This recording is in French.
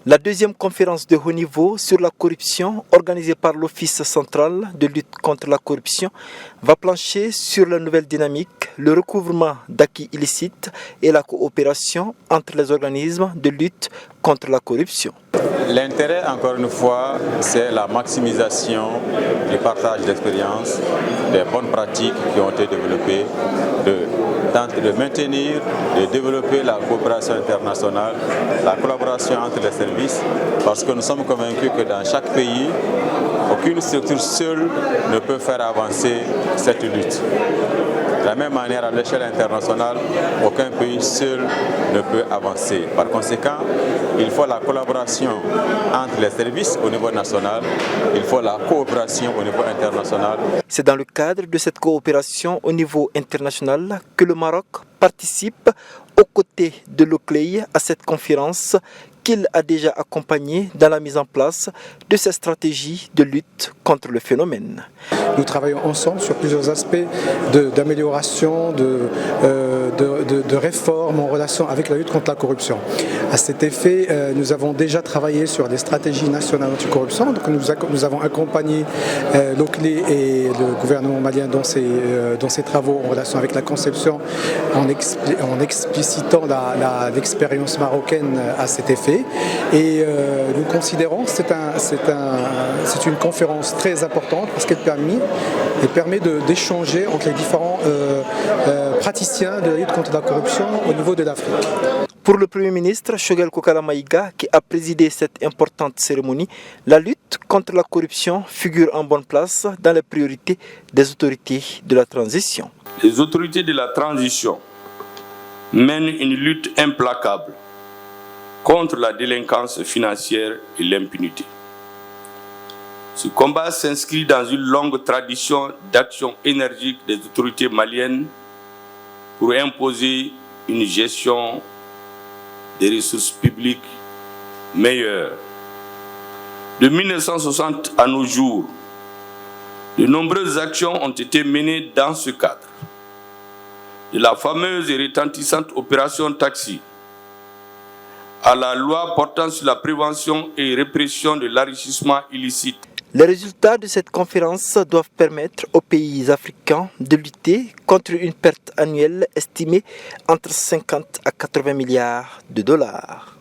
La deuxième conférence de haut niveau sur la corruption organisée par l'Office central de lutte contre la corruption va plancher sur la nouvelle dynamique, le recouvrement d'acquis illicites et la coopération entre les organismes de lutte contre la corruption. L'intérêt, encore une fois, c'est la maximisation du partage d'expériences, des bonnes pratiques qui ont été développées, de maintenir, de développer la coopération internationale, la collaboration entre les services, parce que nous sommes convaincus que dans chaque pays, aucune structure seule ne peut faire avancer cette lutte. De la même manière, à l'échelle internationale, aucun pays seul ne peut avancer. Par conséquent, il faut la collaboration entre les services au niveau national, il faut la coopération au niveau international. C'est dans le cadre de cette coopération au niveau international que le Maroc participe aux côtés de l'OCLEI à cette conférence qu'il a déjà accompagné dans la mise en place de ces stratégies de lutte contre le phénomène. Nous travaillons ensemble sur plusieurs aspects d'amélioration, de réforme en relation avec la lutte contre la corruption. À cet effet, nous avons déjà travaillé sur des stratégies nationales anticorruption. Donc nous avons accompagné l'OCLEI et le gouvernement malien dans ses travaux en relation avec la conception, en explicitant l'expérience marocaine à cet effet. Et nous considérons que c'est une conférence très importante parce qu'elle permet d'échanger entre les différents praticiens de la lutte contre la corruption au niveau de l'Afrique. Pour le Premier ministre Choguel Kokala Maïga, qui a présidé cette importante cérémonie, la lutte contre la corruption figure en bonne place dans les priorités des autorités de la transition. Les autorités de la transition mènent une lutte implacable contre la délinquance financière et l'impunité. Ce combat s'inscrit dans une longue tradition d'action énergique des autorités maliennes pour imposer une gestion des ressources publiques meilleure. De 1960 à nos jours, de nombreuses actions ont été menées dans ce cadre. De la fameuse et retentissante opération Taxi à la loi portant sur la prévention et répression de l'enrichissement illicite. Les résultats de cette conférence doivent permettre aux pays africains de lutter contre une perte annuelle estimée entre 50 à 80 milliards de dollars.